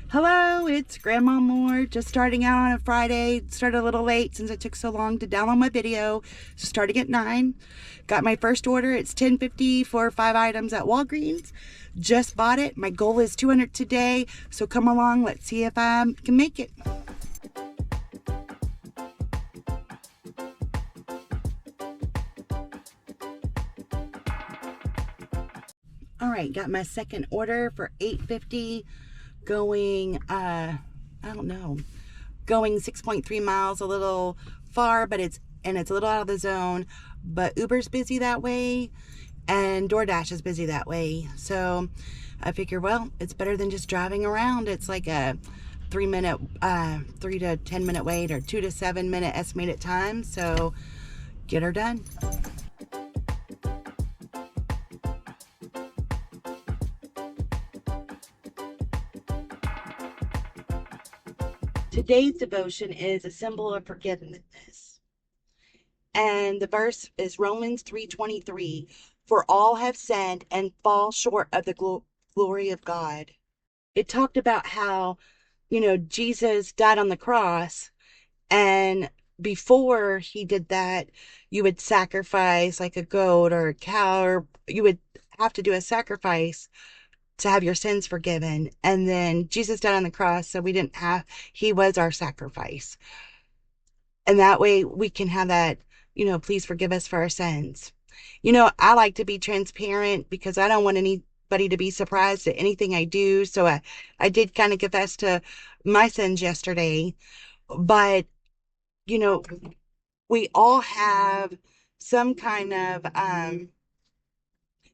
Hello, it's Grandma Moore. Just starting out on a Friday. Started a little late since it took so long to download my video. So starting at 9. Got my first order. It's $10.50 for 5 items at Walgreens. Just bought it. My goal is 200 today. So come along. Let's see if I can make it. All right, got my second order for $8.50 going I don't know, going 6.3 miles, a little far, but it's a little out of the zone, but Uber's busy that way and Doordash is busy that way. So I figure, well, it's better than just driving around. It's like a 3 to 10 minute wait, or 2 to 7 minute estimated time. So get her done. Today's devotion is a symbol of forgiveness. And the verse is Romans 3:23. For all have sinned and fall short of the glory of God. It talked about how, Jesus died on the cross, and before he did that, you would sacrifice like a goat or a cow, or you would have to do a sacrifice to have your sins forgiven. And then Jesus died on the cross, so he was our sacrifice. And that way we can have that, please forgive us for our sins. I like to be transparent because I don't want anybody to be surprised at anything I do. So I did kind of confess to my sins yesterday. But, you know, we all have some kind of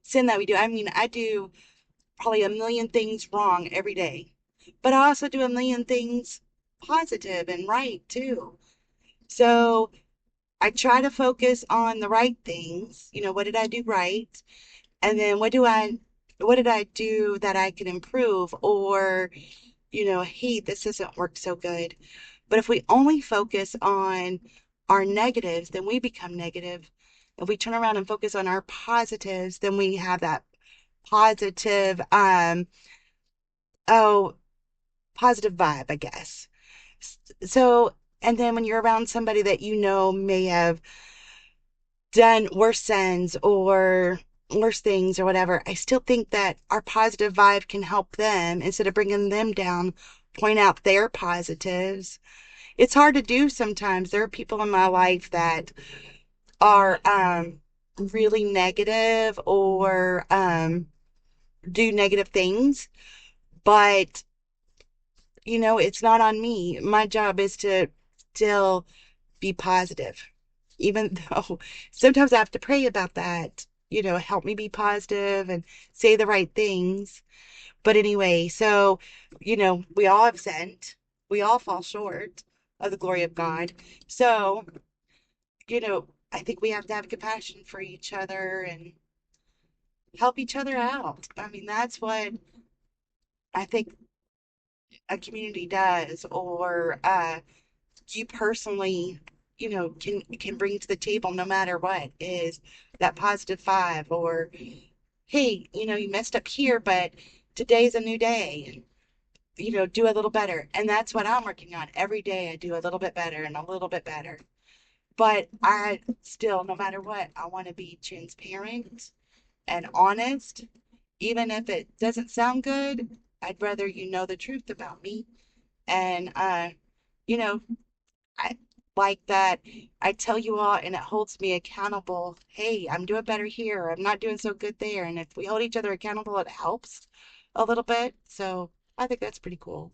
sin that we do. I mean, I do probably a million things wrong every day, but I also do a million things positive and right too. So I try to focus on the right things. What did I do right? And then what did I do that I can improve? Or, hey, this doesn't work so good. But if we only focus on our negatives, then we become negative. If we turn around and focus on our positives, then we have that positive, oh, positive vibe, I guess. So, and then when you're around somebody that may have done worse sins or worse things or whatever, I still think that our positive vibe can help them instead of bringing them down, point out their positives. It's hard to do sometimes. There are people in my life that are really negative or do negative things, but it's not on me. My job is to still be positive, even though sometimes I have to pray about that. Help me be positive and say the right things. But anyway, so, we all have sinned. We all fall short of the glory of God. So, I think we have to have compassion for each other and help each other out. I mean, that's what I think a community does, or you personally, can bring to the table no matter what, is that positive five, or hey, you messed up here, but today's a new day. Do a little better. And that's what I'm working on. Every day I do a little bit better and a little bit better. But I still, no matter what, I want to be transparent and honest. Even if it doesn't sound good, I'd rather you know the truth about me. And you know, I like that I tell you all and it holds me accountable. Hey, I'm doing better here. I'm not doing so good there. And if we hold each other accountable, it helps a little bit. So I think that's pretty cool.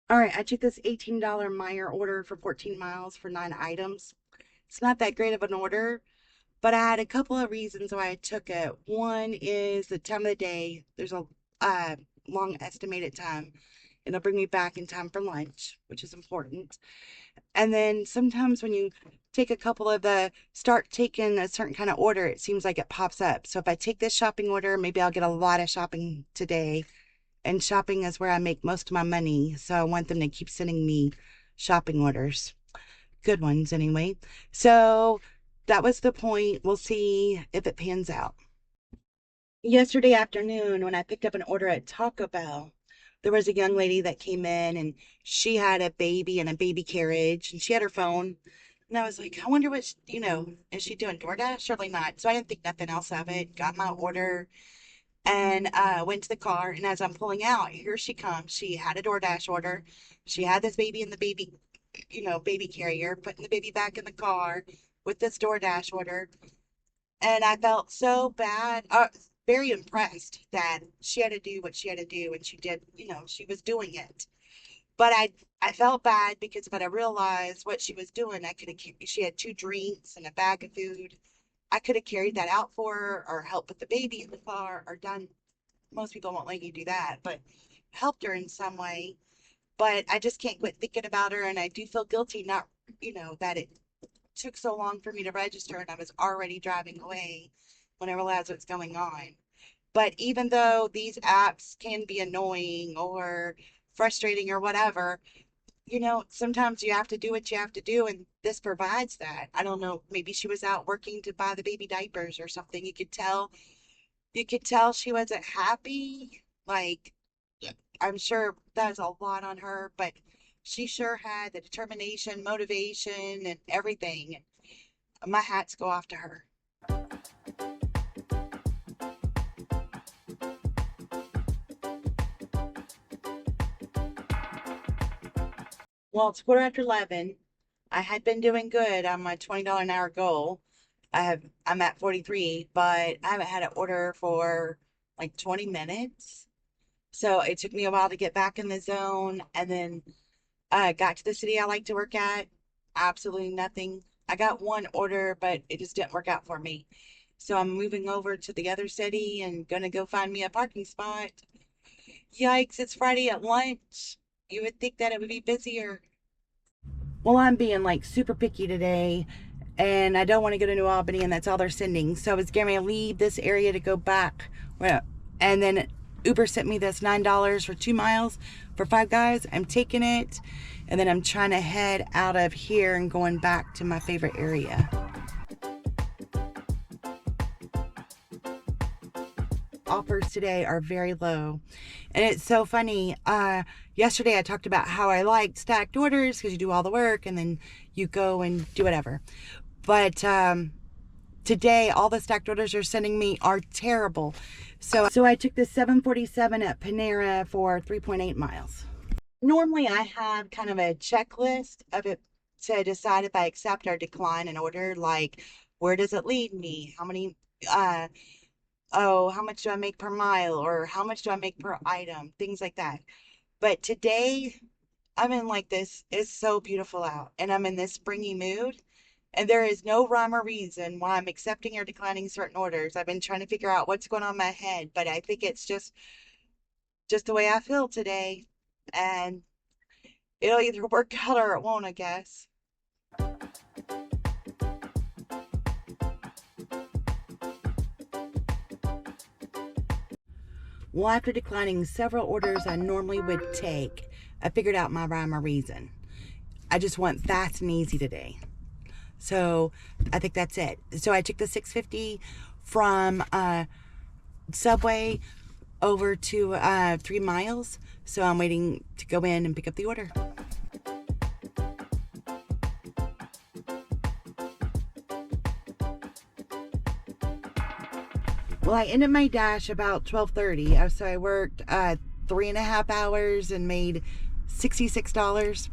All right, I took this $18 Meyer order for 14 miles for 9 items. It's not that great of an order, but I had a couple of reasons why I took it. One is the time of the day. There's a long estimated time. It'll bring me back in time for lunch, which is important. And then sometimes when you start taking a certain kind of order, it seems like it pops up. So if I take this shopping order, maybe I'll get a lot of shopping today. And shopping is where I make most of my money. So I want them to keep sending me shopping orders. Good ones anyway. So that was the point. We'll see if it pans out. Yesterday afternoon, when I picked up an order at Taco Bell, there was a young lady that came in and she had a baby in a baby carriage and she had her phone. And I was like, I wonder what, is she doing DoorDash? Surely not. So I didn't think nothing else of it. Got my order and went to the car. And as I'm pulling out, here she comes. She had a DoorDash order. She had this baby in the baby carrier, putting the baby back in the car with this DoorDash order. And I felt so bad, very impressed that she had to do what she had to do, and she did, she was doing it. But I felt bad because when I realized what she was doing, I could have, she had two drinks and a bag of food. I could have carried that out for her or helped put the baby in the car or done, most people won't let you do that, but helped her in some way. But I just can't quit thinking about her, and I do feel guilty not, that it took so long for me to register and I was already driving away when I realized what's going on. But even though these apps can be annoying or frustrating or whatever, sometimes you have to do what you have to do, and this provides that. I don't know, maybe she was out working to buy the baby diapers or something. You could tell she wasn't happy. Like, I'm sure that's a lot on her, but she sure had the determination, motivation, and everything. My hats go off to her. Well, it's quarter after 11. I had been doing good on my $20 an hour goal. I'm at 43, but I haven't had an order for like 20 minutes. So it took me a while to get back in the zone, and then got to the city I like to work at. Absolutely nothing. I got one order, but it just didn't work out for me. So I'm moving over to the other city and gonna go find me a parking spot. Yikes, it's Friday at lunch. You would think that it would be busier. Well, I'm being like super picky today, and I don't want to go to New Albany, and that's all they're sending. So I was going to leave this area to go back. Well, and then Uber sent me this $9 for 2 miles for 5 guys. I'm taking it, and then I'm trying to head out of here and going back to my favorite area. Offers today are very low, and it's so funny. Yesterday I talked about how I liked stacked orders because you do all the work and then you go and do whatever, but today all the stacked orders you're sending me are terrible. So I took the 747 at Panera for 3.8 miles. Normally I have kind of a checklist of it to decide if I accept or decline an order, like where does it lead me, how many how much do I make per mile, or how much do I make per item, things like that. But today I'm in like this, it's so beautiful out, and I'm in this springy mood, and there is no rhyme or reason why I'm accepting or declining certain orders. I've been trying to figure out what's going on in my head, but I think it's just the way I feel today, and it'll either work out or it won't, I guess. Well, after declining several orders I normally would take, I figured out my rhyme or reason. I just want fast and easy today. So I think that's it. So I took the 650 from Subway over to 3 miles. So I'm waiting to go in and pick up the order. Well, I ended my dash about 12:30. So I worked 3.5 hours and made $66.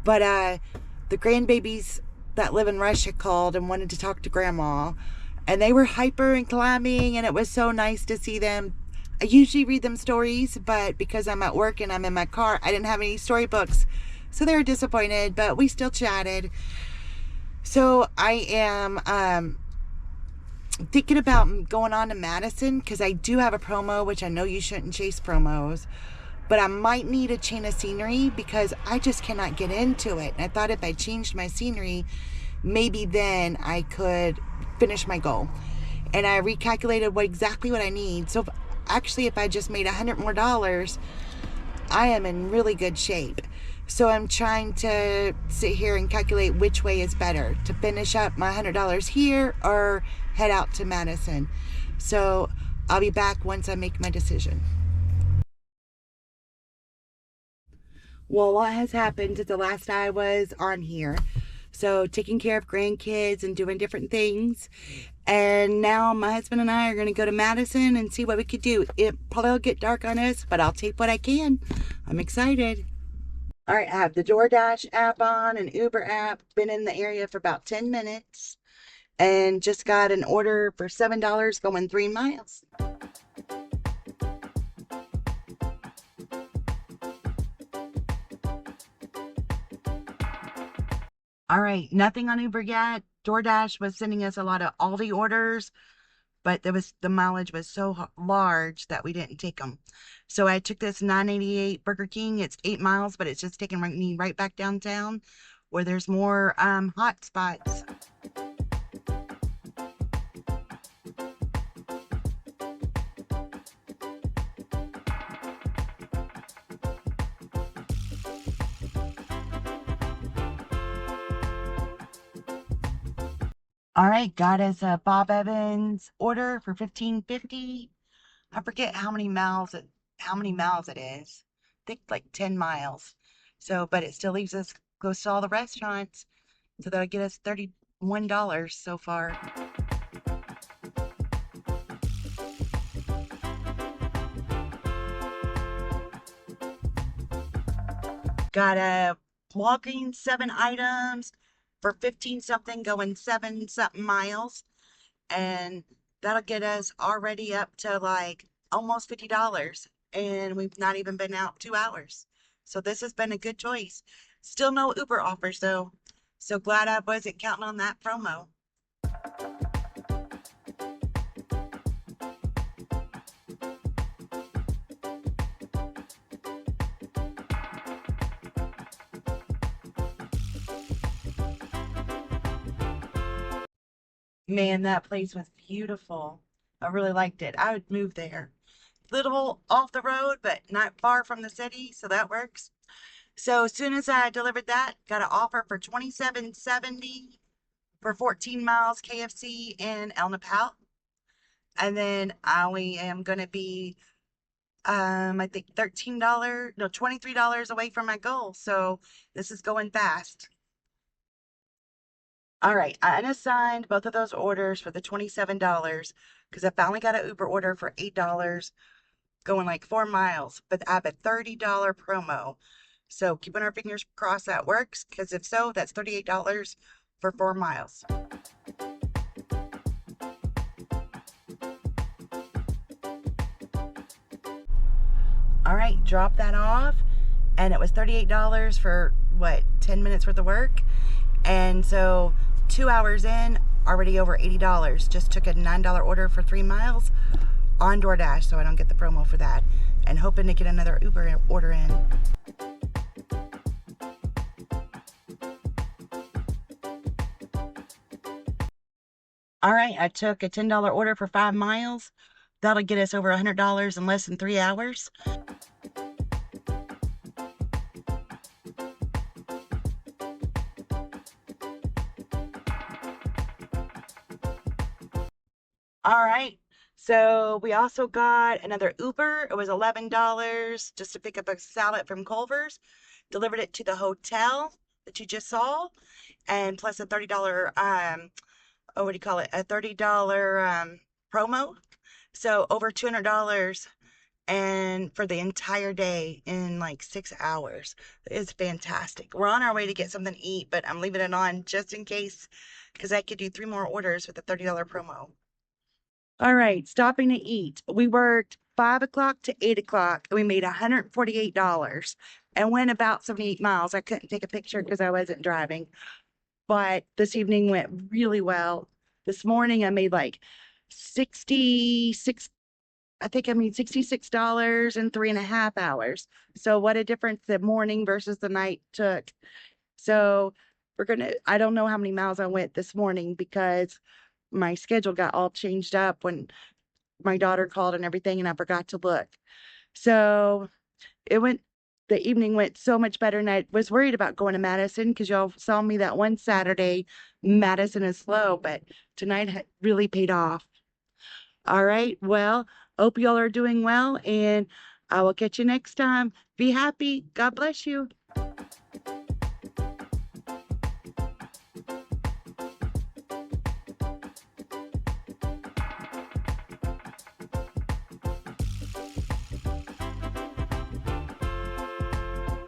But the grandbabies that live in Russia called and wanted to talk to Grandma. And they were hyper and climbing, and it was so nice to see them. I usually read them stories, but because I'm at work and I'm in my car, I didn't have any storybooks. So they were disappointed, but we still chatted. So I am thinking about going on to Madison because I do have a promo, which I know you shouldn't chase promos, but I might need a change of scenery because I just cannot get into it. And I thought if I changed my scenery, maybe then I could finish my goal. And I recalculated exactly what I need. So actually, if I just made $100 more, I am in really good shape. So I'm trying to sit here and calculate which way is better to finish up my $100 here or head out to Madison. So I'll be back once I make my decision. Well, a lot has happened since the last I was on here. So, taking care of grandkids and doing different things. And now my husband and I are going to go to Madison and see what we could do. It probably will get dark on us, but I'll take what I can. I'm excited. All right, I have the Doordash app on and Uber app. Been in the area for about 10 minutes and just got an order for $7 going 3 miles. All right, nothing on Uber yet. DoorDash was sending us a lot of Aldi orders, but the mileage was so large that we didn't take them. So I took this 988 Burger King. It's 8 miles, but it's just taking me right back downtown where there's more hot spots. All right, got us a Bob Evans order for 15.50. I forget how many miles it is. I think like 10 miles. So, but it still leaves us close to all the restaurants. So that'll get us $31 so far. Got a walking 7 items for 15 something going 7 something miles. And that'll get us already up to like almost $50. And we've not even been out 2 hours. So this has been a good choice. Still no Uber offers though. So glad I wasn't counting on that promo. Man, that place was beautiful. I really liked it. I would move there. Little off the road, but not far from the city, so that works. So as soon as I delivered that, got an offer for 27.70 for 14 miles KFC in El Napal. And then I only am gonna be I think $13, no, $23 away from my goal. So this is going fast. All right, I unassigned both of those orders for the $27 because I finally got an Uber order for $8 going like 4 miles, but I have a $30 promo. So keeping our fingers crossed that works because if so, that's $38 for 4 miles. All right, drop that off. And it was $38 for what, 10 minutes worth of work. And so 2 hours in, already over $80. Just took a $9 order for 3 miles on DoorDash, so I don't get the promo for that. And hoping to get another Uber order in. All right, I took a $10 order for 5 miles. That'll get us over $100 in less than 3 hours. All right. So we also got another Uber. It was $11 just to pick up a salad from Culver's. Delivered it to the hotel that you just saw, and plus a $30 oh, what do you call it? A $30 promo. So over $200 and for the entire day in like 6 hours. It's fantastic. We're on our way to get something to eat, but I'm leaving it on just in case because I could do 3 more orders with a $30 promo. All right, stopping to eat. We worked 5 o'clock to 8 o'clock and we made $148 and went about 78 miles. I couldn't take a picture because I wasn't driving, but this evening went really well. This morning I made like 66, I think I made $66 in 3.5 hours. So what a difference the morning versus the night took. So I don't know how many miles I went this morning because my schedule got all changed up when my daughter called and everything, and I forgot to look. So it went the evening went so much better. And I was worried about going to Madison because y'all saw me that one Saturday. Madison is slow, but tonight really paid off. All right. Well, hope y'all are doing well, and I will catch you next time. Be happy. God bless you.